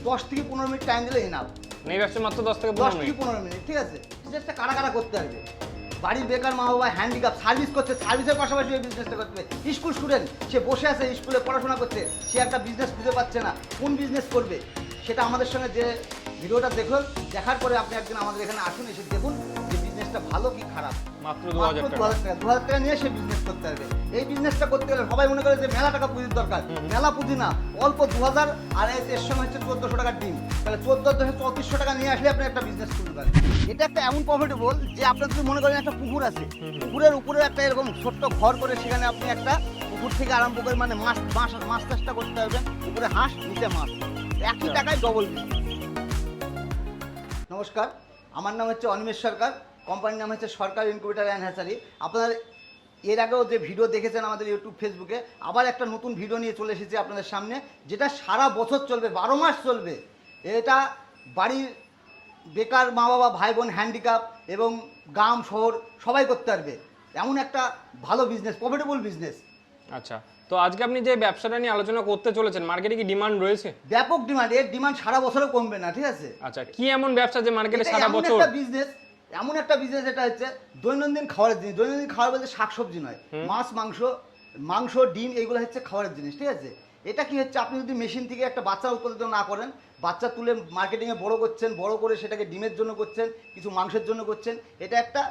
10 থেকে 15 minute time দিলে enough. এই ব্যবসা মাত্র 10 থেকে 10 15 থেকে মিনিট। 15 মিনিট, ঠিক আছে? বিজনেসটা কারা কারা করতে পারবে? বাড়ির বেকার মা বাবা হ্যান্ডিক্যাপ সার্ভিস করছে, সার্ভিসের পাশাপাশি এই বিজনেসটা করতে হবে। স্কুল স্টুডেন্ট, সে বসে আছে স্কুলে পড়াশোনা করছে, সে একটা বিজনেস খুঁজে পাচ্ছে না, কোন বিজনেস করবে? সেটা আমাদের সঙ্গে যে ভিডিওটা দেখুন, দেখার পরে আপনি একদিন আমাদের এখানে আসুন, এসে দেখুন যে বিজনেসটা ভালো কি খারাপ। মাত্র 2000 টাকা। 2000 টাকা নিয়ে সে বিজনেস করতে পারবে। এই বিজনেসটা করতে গেলে সবাই মনে করে যে মেলা টাকা পুঁজির দরকার। মেলা পুঁজি না, অল্প 2000 আর এর সঙ্গে হচ্ছে 1400 টাকার ডিম। তাহলে 1400 টাকা নিয়ে আসলে আপনি একটা বিজনেস করতে পারেন। এটা একটা এমন প্রফিটেবল যে আপনার যদি মনে করেন একটা পুকুর আছে, পুকুরের উপরে একটা এরকম ছোট্ট ঘর করে সেখানে আপনি একটা পুকুর থেকে আরম্ভ করে মানে মাছ চাষটা করতে পারবেন। উপরে হাঁস, নিচে মাছ, একই টাকায় ডবল বিজনেস। নমস্কার, আমার নাম হচ্ছে অনিমেষ সরকার, কোম্পানির নাম হচ্ছে সরকার ইনকিউবেটর অ্যান্ড হ্যাচারি। আপনারা এর আগেও যে ভিডিও দেখেছেন আমাদের ইউটিউব ফেসবুকে, আবার একটা নতুন ভিডিও নিয়ে চলে এসেছি আপনাদের সামনে, যেটা সারা বছর চলবে, 12 মাস চলবে। এটা বাড়ির বেকার মা বাবা ভাই বোন হ্যান্ডিক্যাপ এবং গ্রাম শহর সবাই করতে পারবে এমন একটা ভালো বিজনেস, প্রফিটেবল বিজনেস। আচ্ছা, তো আজকে আপনি যে ব্যবসাটা নিয়ে আলোচনা করতে চলেছেন, মার্কেটে কি ডিমান্ড রয়েছে? ব্যাপক ডিমান্ড, এর ডিমান্ড সারা বছরও কমবে না, ঠিক আছে? আচ্ছা, কি এমন ব্যবসা যে মার্কেটে এটা সারা এমন বছর? একটা বিজনেস, এমন একটা বিজনেস, এটা হচ্ছে দৈনন্দিন খাবারের জিনিস। দৈনন্দিন খাবার বলতে শাকসবজি নয়, মাছ মাংস ডিম, এইগুলো হচ্ছে খাবারের জিনিস, ঠিক আছে? এটা কি হচ্ছে, আপনি যদি মেশিন থেকে একটা বাচ্চা উৎপাদন না করেন, বাচ্চা তুলে মার্কেটিংয়ে বড় করছেন, বড় করে সেটাকে ডিমের জন্য করছেন, কিছু মাংসের জন্য করছেন, এটা একটা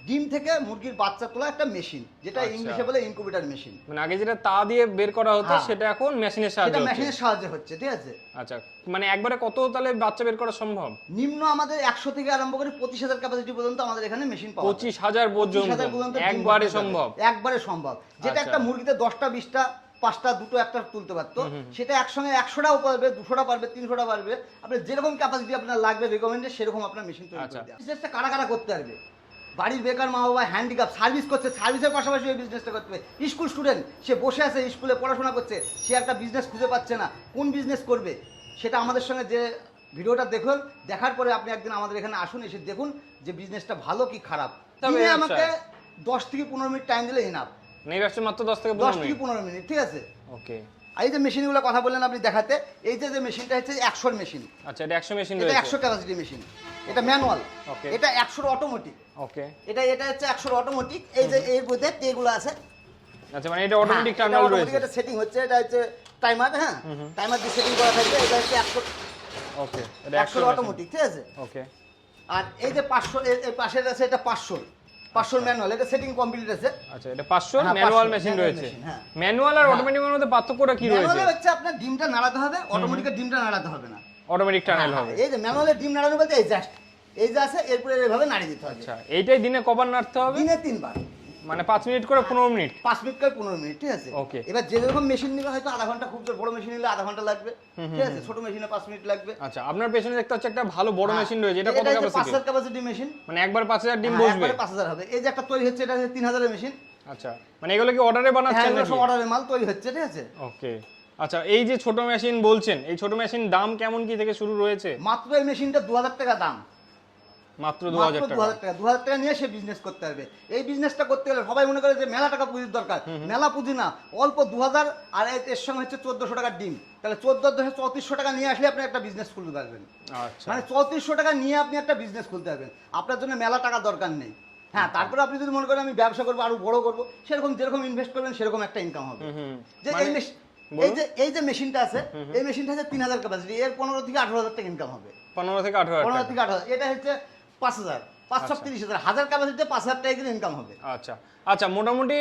ডিম থেকে মুরগির বাচ্চা তোলা একটা মেশিন, যেটা আচ্ছা। ইংলিশে বলে ইনকিউবেটর মেশিন। মানে আগে যেটা তা দিয়ে বের করা হতো হ্যাঁ। সেটা এখন মেশিনের সাহায্যে সেটা হচ্ছে। মেশিনের সাহায্যে হচ্ছে, ঠিক আছে? আচ্ছা, মানে একবারে কত তাহলে বাচ্চা বের করা সম্ভব? নিম্ন আমাদের 100 থেকে আরম্ভ করে 25,000 ক্যাপাসিটি পর্যন্ত আমাদের এখানে মেশিন পাওয়া যায়। 25,000 পর্যন্ত 25,000 পর্যন্ত ডিম একবারে করতে পারবে। সম্ভব? একবারে সম্ভব। যেটা আচ্ছা। একটা মুরগিতে 10টা 20টা 5টা 2টো একটা তুলতে পারতো, সেটা একসঙ্গে 100টাও পারবে, 200টা পারবে, 300টা পারবে। আপনার যেরকম ক্যাপাসিটি আপনার লাগবে রেকমেন্ডে, সেরকম আপনার মেশিন তৈরি আচ্ছা। করে দেওয়া। বিজনেসটা কারা কারা করতে পারবে? বাড়ির বেকার মা বাবা হ্যান্ডিক্যাপ সার্ভিস করছে, সার্ভিসের পাশাপাশি এই বিজনেসটা করতে হবে। স্কুল স্টুডেন্ট, সে বসে আছে স্কুলে পড়াশোনা করছে, সে একটা বিজনেস খুঁজে পাচ্ছে না, কোন বিজনেস করবে? সেটা আমাদের সঙ্গে যে ভিডিওটা দেখুন, দেখার পরে আপনি একদিন আমাদের এখানে আসুন, এসে দেখুন যে বিজনেসটা ভালো কি খারাপ। তবে দিনে আচ্ছা। আমাকে 10 থেকে 15 মিনিট টাইম দিলে এনাফ। এই ব্যবসা মাত্র 10 থেকে 10 15 থেকে মিনিট। 15 মিনিট, ঠিক আছে? ওকে। আর এই যে মেশিনগুলো কথা বললেন আপনি দেখাতে, এই যে মেশিনটা হচ্ছে 100 মেশিন, আচ্ছা, এটা 100 মেশিন এটা রয়েছে। 100 ক্যাপাসিটি মেশিন, এটা ম্যানুয়াল, Okay. এটা 100 অটোমেটিক। ওকে। এটা হচ্ছে 100 অটোমেটিক। এই যে এর মধ্যে এগুলো আছে, আচ্ছা, মানে এটা অটোমেটিক হ্যাঁ, টার্মিনাল এটা রয়েছে। automatic, এটা সেটিং হচ্ছে, এটা হচ্ছে টাইমার, হ্যাঁ টাইমার দিয়ে সেটিং করা থাকবে। এটা হচ্ছে 100 ওকে, এটা 100 অটোমেটিক, ঠিক আছে? ওকে। আর এই যে 500 এর পাশের আছে, এটা 500 ম্যানুয়াল, এটা সেটিং কমপ্লিট আছে। আচ্ছা, এটা 500 হ্যাঁ, ম্যানুয়াল 500 মেশিন manual রয়েছে। machine, হ্যাঁ। ম্যানুয়াল আর হ্যাঁ। অটোমেটিকের মধ্যে পার্থক্যটা কি রয়েছে? ম্যানুয়ালে হচ্ছে আপনার ডিমটা নাড়াতে হবে, অটোমেটিকের ডিমটা নাড়াতে হবে না। অটোমেটিক টার্নেল হবে। এই যে ম্যানুয়ালের ডিম নাড়ানো বলতে এই জাস্ট এই যে আছে, এরপরে এইভাবে নাড়িয়ে দিতে হবে। আচ্ছা, এইটাই দিনে কবার নাড়তে হবে? দিনে 3 বার, মানে 5 মিনিট করে 15 মিনিট। 5 মিনিট করে 15 মিনিট, ঠিক আছে? Okay. এবার যে রকম মেশিন নিবে হয়তো আধা ঘন্টা, খুব জোর বড় মেশিন নিলে আধা ঘন্টা লাগবে, ঠিক আছে? ছোট মেশিনে 5 মিনিট লাগবে। আচ্ছা, আপনার পেছনে দেখতে হচ্ছে একটা ভালো বড় মেশিন রয়েছে, এটা কত হচ্ছে ক্যাপাসিটি? 5,000 capacity machine. মানে একবার 5000 ডিম বসবে? একবারে 5,000 হবে। এই যে একটা তৈরি হচ্ছে, এটা হচ্ছে 3,000 এর মেশিন। আচ্ছা, মানে এগুলো কি অর্ডারে হ্যাঁ, বানাচ্ছেন এগুলো নাকি? সব অর্ডারের মাল তৈরি হচ্ছে, ঠিক আছে? ওকে। আচ্ছা, এই যে ছোট মেশিন বলছেন, এই ছোট মেশিন দাম কেমন কি থেকে শুরু রয়েছে? মাত্র এই মেশিনটা 2000 টাকা দাম। মাত্র মাত্র 2000 টাকা। 2000 টাকা নিয়ে সে বিজনেস করতে পারবে। এই বিজনেসটা করতে গেলে সবাই মনে করে যে মেলা টাকা পুঁজির দরকার। মেলা পুঁজি না, অল্প 2000 আর এর সঙ্গে হচ্ছে 1400 টাকার ডিম। তাহলে 14 3400 টাকা নিয়ে আসলে আপনি একটা বিজনেস খুলতে পারবেন। আচ্ছা, মানে 3400 টাকা নিয়ে আপনি একটা বিজনেস খুলতে পারবেন। আপনার জন্য মেলা টাকা দরকার নেই। হ্যাঁ, তারপরে আপনি যদি মনে করেন আমি ব্যবসা করবো, আরো বড় করবো, সেরকম যেরকম ইনভেস্ট করবেন সেরকম একটা ইনকাম হবে। যে মানে এই যে মেশিনটা আছে, এই মেশিনটা হচ্ছে 3000 ক্যাপাসিটি, এর 15 থেকে 18,000 টাকা ইনকাম হবে। 15 থেকে 18,000 15 টাকা। থেকে 18,000, এটা হচ্ছে 5,000, 530,000, 1000 ক্যাপাসিটিতে 5,000 টাকা করে ইনকাম হবে। আচ্ছা আচ্ছা, মোটামুটি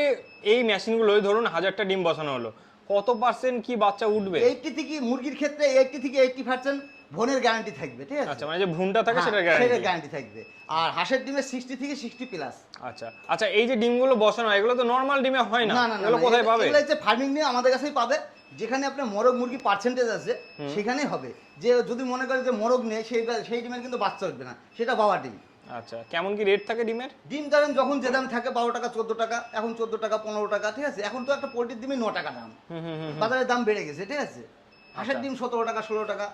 এই মেশিনগুলোই ধরুন 1000টা ডিম বসানো হলো, কত পার্সেন্ট কি বাচ্চা উঠবে? 80 থেকে মুরগির ক্ষেত্রে 80 থেকে 80% ভনের গ্যারান্টি থাকবে, ঠিক আছে? আচ্ছা, মানে যে ভ্রূণটা থাকে সেটার সেটার গ্যারান্টি। গ্যারান্টি থাকবে। আর হাঁসের ডিমে 60 থেকে 60 প্লাস। আচ্ছা আচ্ছা, এই যে ডিমগুলো বসানো হয়, এগুলো তো নরমাল ডিমে হয় না, না না না, এগুলো কোথায় পাবে? এগুলো হচ্ছে ফার্মিং নিয়ে আমাদের কাছেই পাবে। যেখানে আপনার মোরগ মুরগি পার্সেন্টেজ আছে সেখানেই হবে। যে যদি মনে করে যে মোরগ নেই, সেই ডিমের কিন্তু বাচ্চা উঠবে না, সেটা বাবা ডিম। আচ্ছা, কেমন কি রেট থাকে ডিমের? ডিম ধরেন যখন যে দাম থাকে 12 টাকা 14 টাকা, এখন 14 টাকা 15 টাকা, ঠিক আছে? এখন তো একটা পোল্ট্রির ডিমে 9 টাকা দাম, বাজারের দাম বেড়ে গেছে, ঠিক আছে? হাঁসের ডিম 17 টাকা 16 টাকা।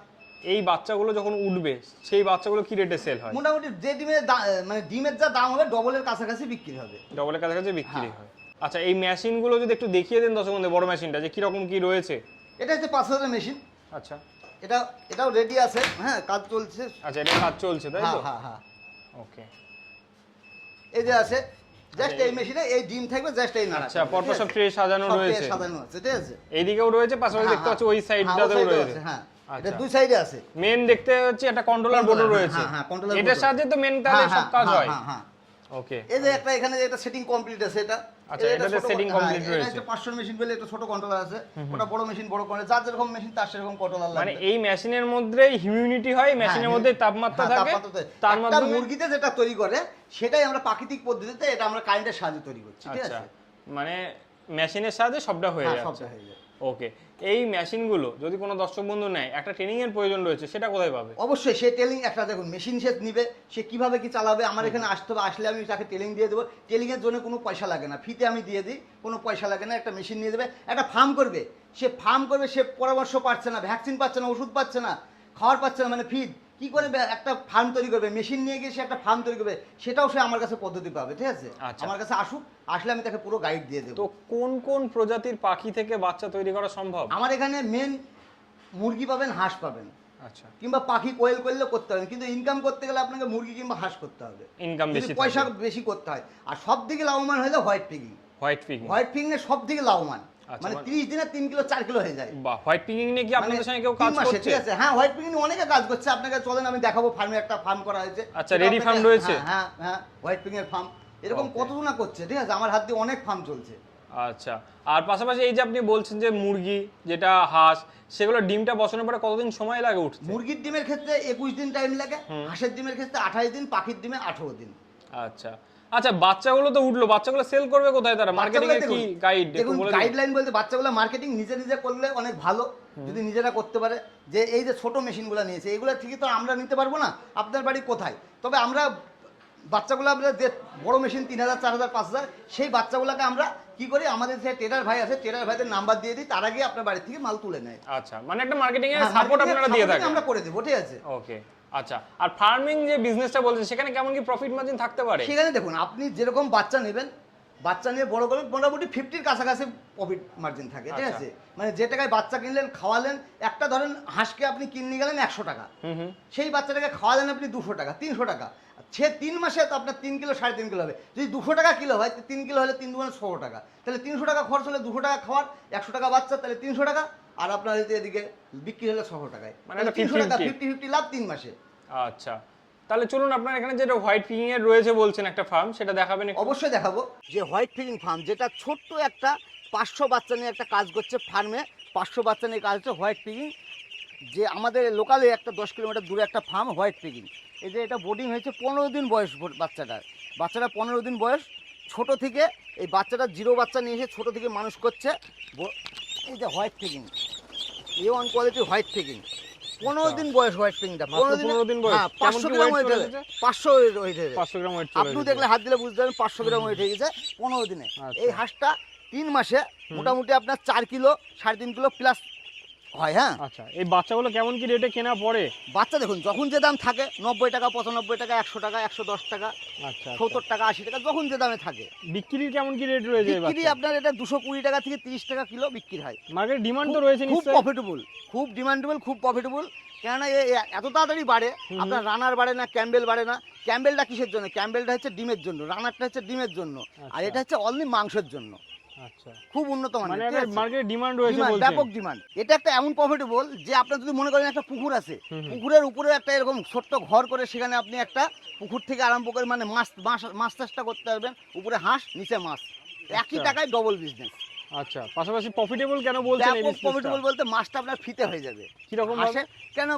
এই বাচ্চাগুলো যখন উঠবে, সেই বাচ্চাগুলো কি রেটে সেল হয়? মোটামুটি যে ডিমের মানে ডিমের যা দাম হবে ডবলের কাছাকাছি বিক্রি হবে। ডবলের কাছাকাছি বিক্রি হয়। আচ্ছা, এই মেশিনগুলো যদি একটু দেখিয়ে দেন দর্শক বন্ধু, বড় মেশিনটা যে কিরকম কি রয়েছে। এটা হচ্ছে 5,000 মেশিন। আচ্ছা, এটাও রেডি আছে, হ্যাঁ কাজ চলছে। আচ্ছা, এটা কাজ চলছে তাই তো? হ্যাঁ হ্যাঁ। ওকে, এই যে আছে, জাস্ট এই মেশিনে এই ডিম থাকবে, জাস্ট এই নাড়া। আচ্ছা, পরপর সব ট্রে সাজানো রয়েছে, সাজানো আছে, ঠিক আছে। এইদিকেও রয়েছে, পাশাপাশি দেখতে পাচ্ছি ওই সাইডটাতেও রয়েছে। হ্যাঁ, এটা আচ্ছা, দুই সাইডে আছে। মেন দেখতে হচ্ছে একটা কন্ট্রোলার বোর্ডও রয়েছে। হ্যাঁ, কন্ট্রোলার এটার সাহায্যে তো মেন তাহলে সব কাজ হয়। হ্যাঁ। ওকে, এই যে একটা এখানে একটা সেটিং কমপ্লিট আছে, এটা আচ্ছা, এটাতে setting complete রয়েছে। এটা 500 মেশিন বলে একটা ছোট কন্ট্রোলার আছে, ওটা বড় মেশিন বড় করে, যার যেরকম মেশিন তার সেরকম কন্ট্রোলার লাগবে। মানে এই মেশিনের মধ্যেই হিউমিডিটি হয়, মেশিনের মধ্যে তাপমাত্রা থাকে, তার একটা মাধ্যমে মুরগিতে যেটা তৈরি করে সেটাই আমরা প্রাকৃতিক পদ্ধতিতে, এটা আমরা কারেন্টের সাহায্যে তৈরি করছি, ঠিক আচ্ছা, আছে। মানে মেশিনের সাহায্যে সবটা হয়ে হ্যাঁ, যাচ্ছে। সবটা হয়ে যায়। ওকে, এই মেশিনগুলো যদি কোনো দর্শক বন্ধু নেয়, একটা ট্রেনিং এর প্রয়োজন রয়েছে, সেটা কোথায় পাবে? অবশ্যই সে টেলিং একটা, দেখুন মেশিন সে নিবে, সে কিভাবে কি চালাবে, আমার এখানে আসতে হবে, আসলে আমি তাকে টেলিং দিয়ে দেবো। টেলিং এর জন্য কোনো পয়সা লাগে না, ফ্রিতে আমি দিয়ে দিই, কোনো পয়সা লাগে না। একটা মেশিন নিয়ে দেবে, একটা ফার্ম করবে, সে পরামর্শ পাচ্ছে না, ভ্যাকসিন পাচ্ছে না, ওষুধ পাচ্ছে না, খাওয়ার পাচ্ছে না, মানে ফিড কি করে একটা ফার্ম তৈরি করবে, মেশিন নিয়ে গিয়ে সে একটা ফার্ম তৈরি করবে, সেটাও সে আমার কাছে পদ্ধতি পাবে, ঠিক আছে। আচ্ছা। আমার কাছে আসুক, আসলে আমি তাকে পুরো গাইড দিয়ে দেবো। তো কোন কোন প্রজাতির পাখি থেকে বাচ্চা তৈরি করা সম্ভব? আমার এখানে মেন মুরগি পাবেন, হাঁস পাবেন, আচ্ছা, কিংবা পাখি কোয়েল করলেও করতে হবে, কিন্তু ইনকাম করতে গেলে আপনাকে মুরগি কিংবা হাঁস করতে হবে, ইনকাম বেশি, পয়সা বেশি করতে হয়। আর সব থেকে লাভবান হলে হোয়াইট পিগিং। হোয়াইট পিগিং, হোয়াইট পিগিং এর সব থেকে লাভবান, আচ্ছা, মানে 30 দিনে 3 কিলো 4 কিলো হয়ে যায়। বাহ, হোয়াইট পিগিং নিয়ে কি আপনাদের সঙ্গে কেউ 3 কাজ মাসে, করছে? ঠিক আছে। হ্যাঁ, হোয়াইট পিগিং অনেকে কাজ করছে, আপনাকে চলেন আমি দেখাবো, ফার্মে একটা ফার্ম করা হয়েছে। আচ্ছা, রেডি ফার্ম রয়েছে? হ্যাঁ হ্যাঁ, হোয়াইট পিগিং এর ফার্ম এরকম Okay. কতজনা করছে, ঠিক আছে। আমার হাত দিয়ে অনেক ফার্ম চলছে। আচ্ছা, আর পাশাপাশি এই যে আপনি বলছেন যে মুরগি, যেটা হাঁস, সেগুলো ডিমটা বসানোর পরে কতদিন সময় লাগে উঠতে? মুরগির ডিমের ক্ষেত্রে 21 দিন টাইম লাগে, হাঁসের ডিমের ক্ষেত্রে 28 দিন, পাখির ডিমে 18 দিন। আচ্ছা আচ্ছা, বাচ্চাগুলো তো উঠলো, বাচ্চাগুলো সেল করবে কোথায় তারা? মার্কেটিং এর কি গাইড? দেখুন, গাইডলাইন বলতে বাচ্চাগুলো মার্কেটিং নিজে করলে অনেক ভালো, যদি নিজেরা করতে পারে। যে এই যে ছোট মেশিনগুলো নিয়েছে, এগুলো ঠিকই তো আমরা নিতে পারবো না, আপনার বাড়ি কোথায়, তবে আমরা বাচ্চাগুলো, আমরা যে বড় মেশিন 3000 4000 5000, সেই বাচ্চাগুলোকে আমরা কি করি, আমাদের যে ট্রেডার ভাই আছে, ট্রেডার ভাইদের নাম্বার দিয়ে দিই, তারা গিয়ে আপনার বাড়ি থেকে মাল তুলে নেয়। আচ্ছা, মানে একটা মার্কেটিং এর হ্যাঁ, সাপোর্ট marketing এর আপনারা দিয়ে support থাকেন। আমরা করে দেবো, ঠিক আছে। ওকে, আচ্ছা, আর ফার্মিং যে বিজনেসটা বলছেন, সেখানে কেমন কি প্রফিট মার্জিন থাকতে পারে? সেখানে দেখুন, আপনি যেরকম বাচ্চা নেবেন, বাচ্চা নিয়ে বড় করবেন, মোটামুটি 50-র কাছাকাছি প্রফিট মার্জিন থাকে, ঠিক আচ্ছা। আছে। মানে যে টাকায় বাচ্চা কিনলেন, খাওয়ালেন, একটা ধরেন হাঁসকে আপনি কিনে গেলেন 100 টাকা, সেই বাচ্চাটাকে খাওয়ালেন আপনি 200 টাকা, 300 টাকা, সে 3 মাসে তো আপনার 3 কিলো 3.5 কিলো হবে। যদি 200 টাকা কিলো হয়, 3 কিলো হলে 3 দুগুণে 100 টাকা, তাহলে 300 টাকা খরচ হলে 200 টাকা খাওয়ার, 100 টাকা বাচ্চা, তাহলে 300 টাকা, আর আপনার এদিকে বিক্রি হলে 100 টাকায়, মানে মানে এটা 300 টাকা 50-50 50-50 লাভ 3 মাসে। আচ্ছা, তাহলে চলুন, আপনার এখানে যেটা হোয়াইট পিগিং এর রয়েছে বলছেন একটা ফার্ম, সেটা দেখাবেন একটু? অবশ্যই দেখাবো। যে হোয়াইট ফিডিং ফার্ম, যেটা ছোট্ট একটা 500 বাচ্চা নিয়ে একটা কাজ করছে ফার্মে, 500 বাচ্চা নিয়ে কাজ হচ্ছে হোয়াইট পিগিং। যে আমাদের লোকালে একটা 10 কিলোমিটার দূরে একটা ফার্ম, হোয়াইট পিগিং। এই যে এটা বোর্ডিং হয়েছে 15 দিন বয়স, বাচ্চাটা 15 দিন বয়স, ছোট থেকে এই বাচ্চাটা 0 বাচ্চা নিয়ে এসে ছোট থেকে মানুষ করছে। এই যে হোয়াইট পিগিং, A1 কোয়ালিটির হোয়াইট পিগিং, 15 দিন বয়স হোয়াইট পিগিংটা, 15 দিন বয়স। হ্যাঁ, 500 গ্রাম ওয়েট হয়ে যাবে, 500 ওয়েট হয়ে যাবে, 500 গ্রাম ওয়েট। আপনি দেখলে হাত দিলে বুঝতে পারবেন 500 গ্রাম ওয়েট হয়ে গেছে 15 দিনে। আচ্ছা। এই হাঁসটা 3 মাসে মোটামুটি আপনার 4 কিলো 3.5 কিলো প্লাস হয়। হ্যাঁ, আচ্ছা, এই বাচ্চাগুলো কেমন কি রেটে কেনা পড়ে? বাচ্চা দেখুন, যখন যে দাম থাকে, 90 টাকা, 95 টাকা, 100 টাকা, 110 টাকা, আচ্ছা, 70 টাকা, 80 টাকা, যখন যে দামে থাকে। বিক্রির কেমন কি রেট রয়েছে? বিক্রি আপনার এটা 220 টাকা থেকে 30 টাকা কিলো বিক্রি হয়। মার্কেট ডিমান্ড তো রয়েছে খুব নিশ্চয়ই? প্রফিটেবল, খুব ডিমান্ডেবল, খুব প্রফিটেবল। কেননা এত তাড়াতাড়ি বাড়ে, আপনার রানার বাড়ে না, ক্যাম্বেল বাড়ে না। ক্যাম্বেলটা কিসের জন্য? ক্যাম্বেলটা হচ্ছে ডিমের জন্য, রানারটা হচ্ছে ডিমের জন্য, আর এটা হচ্ছে অনলি মাংসের জন্য। আচ্ছা, খুব উন্নত মানে মানের, মার্কেটে ডিমান্ড রয়েছে বলছেন? ব্যাপক ডিমান্ড। এটা একটা এমন প্রফিটেবল যে আপনার যদি মনে করেন একটা পুকুর আছে, পুকুরের উপরে একটা এরকম ছোট্ট ঘর করে, সেখানে আপনি একটা পুকুর থেকে আরম্ভ করে মানে মাছ চাষটা করতে পারবেন, উপরে হাঁস, নিচে মাছ, একই টাকায় ডবল বিজনেস। আচ্ছা, পাশাপাশি প্রফিটেবল কেন বলছেন এই বিজনেসটা? প্রফিটেবল বলতে মাছটা আপনার ফ্রিতে হয়ে যাবে। কি রকম হাঁসে কেন,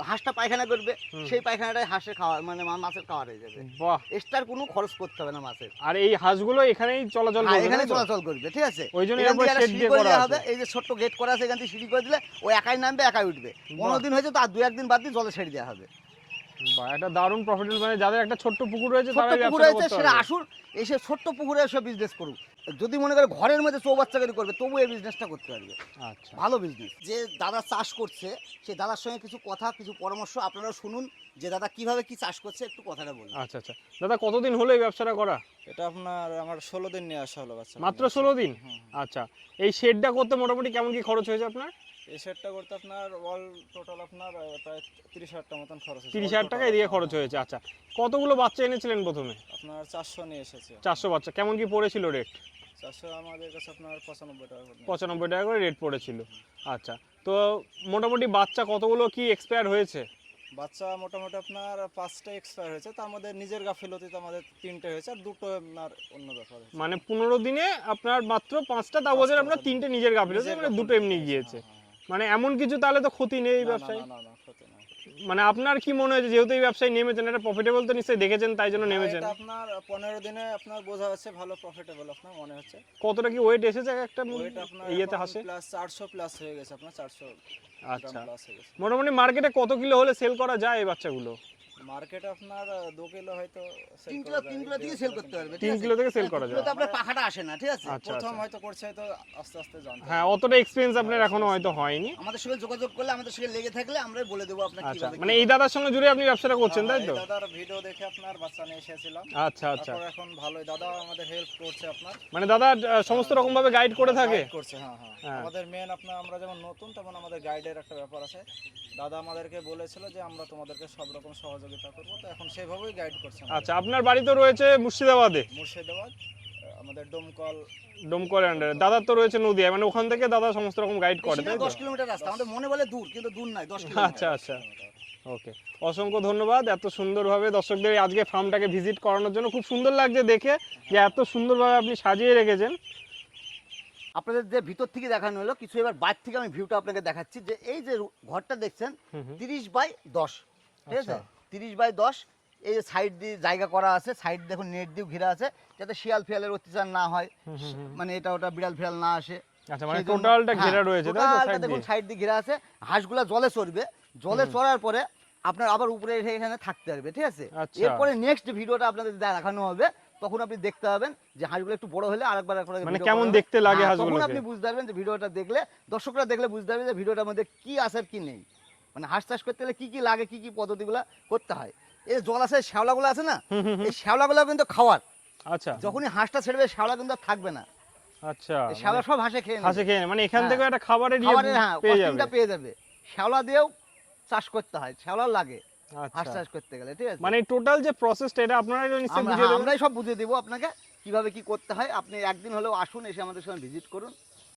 হাঁসটা পায়খানা করবে, সেই পায়খানাটাই হাঁসের খাওয়া, মানে মাছের খাওয়া হয়ে যাবে। বাহ, এক্সট্রা কোনো খরচ করতে হবে না মাছের। আর এই হাঁসগুলো এখানেই চলাচল করবে? এখানে চলাচল করবে, ঠিক আছে। ওই জন্য এখান থেকে একটা শেড সিঁড়ি দিয়ে করে করা দেওয়া আছে। হবে, এই যে ছোট্ট গেট করা আছে, এখান থেকে সিঁড়ি করে দিলে ও একাই নামবে, একাই উঠবে। 15 দিন হয়েছে, তার 2-1 দিন বাদ দিয়ে জলে ছেড়ে দেওয়া হবে। বাহ, এটা দারুণ প্রফিটেবল। মানে যাদের একটা ছোট্ট পুকুর রয়েছে, ছোট্ট তারা এই পুকুর ব্যবসাটা রয়েছে, করতে সেটা পারবে। আসুন, এসে ছোট্ট পুকুরে এসে বিজনেস করুক। যদি মনে করে ঘরের মধ্যে চৌবাচ্চাকারি করবে, তবু এই বিজনেসটা করতে পারবে। আচ্ছা, ভালো বিজনেস। যে দাদা চাষ করছে, সেই দাদার সঙ্গে কিছু কথা, কিছু পরামর্শ আপনারা শুনুন, যে দাদা কিভাবে কি চাষ করছে, একটু কথাটা বলুন। আচ্ছা, আচ্ছা, দাদা কতদিন হলো এই ব্যবসাটা করা? এটা আমার 16 দিন নিয়ে আসা হলো বাচ্চা। মাত্র 16 দিন? আচ্ছা, এই শেডটা করতে মোটামুটি কেমন কি খরচ হয়েছে আপনার? এই সেটটা করতে আপনার অল টোটাল আপনার প্রায় 30,000 টাকা মতন খরচ হয়েছে। 30,000 টাকা এদিকে খরচ হয়েছে। আচ্ছা, কতগুলো বাচ্চা এনেছিলেন প্রথমে? আপনার 400 নিয়ে এসেছে। 400 বাচ্চা। কেমন কি পড়েছিল রেট? 400 আমাদের কাছে আপনার 95 টাকা করে। 95 টাকা করে রেট পড়েছিল। আচ্ছা, তো মোটামুটি বাচ্চা কতগুলো কি এক্সপায়ার হয়েছে? বাচ্চা মোটামুটি আপনার 5টা এক্সপায়ার হয়েছে, তার মধ্যে নিজের গাফিলতিতে আমাদের 3টে হয়েছে আর 2টো আপনার অন্য ব্যাপার হয়েছে। মানে 15 দিনে আপনার মাত্র 5টা, তাও বোঝেন আপনার 3টে নিজের গাফিলতি, মানে 2টো এমনি গিয়েছে। মানে এমন কিছু তাহলে তো ক্ষতি নেই এই ব্যবসায়। না ক্ষতি নাই। মানে আপনার কি মনে হয় যেহেতু এই ব্যবসায় নেমেছেন, এটা প্রফিটেবল তো নিশ্চয়ই দেখেছেন তাই জন্য নেমেছেন? এটা আপনার 15 দিনে আপনার বোঝা যাচ্ছে ভালো প্রফিটেবল আপনার মনে হচ্ছে। কতটা কি ওয়েট এসেছে একটা ওয়েট আপনার ইয়েতে হাসে? প্লাস 400 প্লাস হয়ে গেছে আপনার 400 আচ্ছা, গ্রাম প্লাস হয়ে গেছে। মোটামুটি মার্কেটে কত কিলো হলে সেল করা যায় এই বাচ্চাগুলো? মার্কেটে আপনার 2 কিলো হয়তো 3 কিলো থেকে সেল করতে পারবে। 3 কিলো থেকে সেল করা যায়। তো আপনার পাখাটা আসে না, ঠিক আছে? আচ্ছা, প্রথম আচ্ছা। হয়তো করছে, হয়তো আস্তে আস্তে জানতে হ্যাঁ, অতটা এক্সপেরিয়েন্স আপনার এখনো হয়তো হয়নি। আমাদের সঙ্গে যোগাযোগ করলে, আমাদের সঙ্গে লেগে থাকলে আমরাই বলে দেবো আপনাকে আচ্ছা, কিভাবে। মানে এই দাদার সঙ্গে জুড়ে আপনি ব্যবসাটা করছেন তাই তো? দাদার ভিডিও দেখে আপনার বাচ্চা নিয়ে এসেছিলাম। আচ্ছা, আচ্ছা। তারপর এখন ভালোই দাদা আমাদের হেল্প করছে আপনার। মানে দাদা সমস্ত রকম ভাবে গাইড করে থাকে? গাইড করছে, হ্যাঁ হ্যাঁ। হ্যাঁ। আমাদের মেন আপনার আমরা যেমন নতুন তেমন আমাদের গাইডের একটা ব্যাপার আছে। দাদা আমাদেরকে বলেছিল যে আমরা তোমাদেরকে সব রকম সহযোগিতা করব, তো এখন সেভাবেই গাইড করছে আমাদের। আচ্ছা, আপনার বাড়ি তো রয়েছে মুর্শিদাবাদে, মুর্শিদাবাদ, আমাদের ডোমকল আন্ডারে। দাদার তো রয়েছে নদিয়ায়, মানে ওখান থেকে দাদা সমস্ত রকম গাইড করে তাই তো? 10 কিলোমিটার রাস্তা, আমাদের মনে বলে দূর, কিন্তু দূর নয়, 10 কিলোমিটার। আচ্ছা, আচ্ছা, ওকে। অসংখ্য ধন্যবাদ এত সুন্দরভাবে দর্শকদের আজকে ফার্মটাকে ভিজিট করানোর জন্য। খুব সুন্দর লাগছে দেখে যে এত সুন্দরভাবে আপনি সাজিয়ে রেখেছেন। আপনাদের যে ভিতর থেকে দেখানো হলো, কিছু এবার বাইরে থেকে আমি ভিউটা আপনাকে দেখাচ্ছি। যে এই যে ঘরটা দেখছেন 30/10, ঠিক আছে? 30/10। এই যে সাইড দিয়ে জায়গা করা আছে, সাইড দেখুন নেট দিয়ে ঘেরা আছে, যাতে শিয়াল ফিয়ালের অত্যাচার না হয়, মানে এটা ওটা বিড়াল ফিড়াল না আসে। আচ্ছা, মানে সেই জন্য- টোটালটা হ্যাঁ, ঘেরা রয়েছে তাই তো টোটালটা সাইড দেখুন দিয়ে? সাইড দিয়ে ঘেরা আছে। হাঁসগুলা জলে চড়বে, জলে চড়ার পরে আপনার আবার উপরে এখানে থাকতে পারবে, ঠিক আছে? আচ্ছা। এরপরে নেক্সট ভিডিওটা আপনাদের দেখানো হবে, তখন আপনি দেখতে পাবেন যে হাঁসগুলো একটু বড় হলে আরেকবার মানে কেমন দেখতে লাগে হাঁসগুলোকে। তখন আপনি বুঝতে পারবেন যে ভিডিওটা দেখলে, দর্শকরা দেখলে বুঝতে পারবে যে ভিডিওটার মধ্যে কি আছে আর কি নেই। মানে হাঁস চাষ করতে গেলে কি কি লাগে, কি কি পদ্ধতিগুলো করতে হয়। এই জলাশয়ের শ্যাওলাগুলো আছে না, এই শ্যাওলাগুলো কিন্তু খাওয়ার। আচ্ছা, যখনই হাঁসটা ছেড়বে শ্যাওলা কিন্তু আর থাকবে না, আচ্ছা। এই শ্যাওলা সব হাঁসে খেয়ে হাসে নেবে। খেয়ে নেয়। মানে এখান হ্যাঁ। থেকে একটা খাবারের খাবারের, হ্যাঁ, পেয়ে কস্টিংটা যাবে। পেয়ে যাবে। শ্যাওলা দিয়েও চাষ করতে হয়, শ্যাওলা লাগে হাঁস আচ্ছা, চাষ করতে গেলে, ঠিক আছে? মানে টোটাল যে প্রসেসটা এটা আপনারা নিশ্চয়ই বুঝিয়ে দেবেন। আমরাই সব বুঝিয়ে দেবো আপনাকে কিভাবে কি করতে হয়। আপনি একদিন হলেও আসুন, এসে আমাদের সঙ্গে ভিজিট করুন।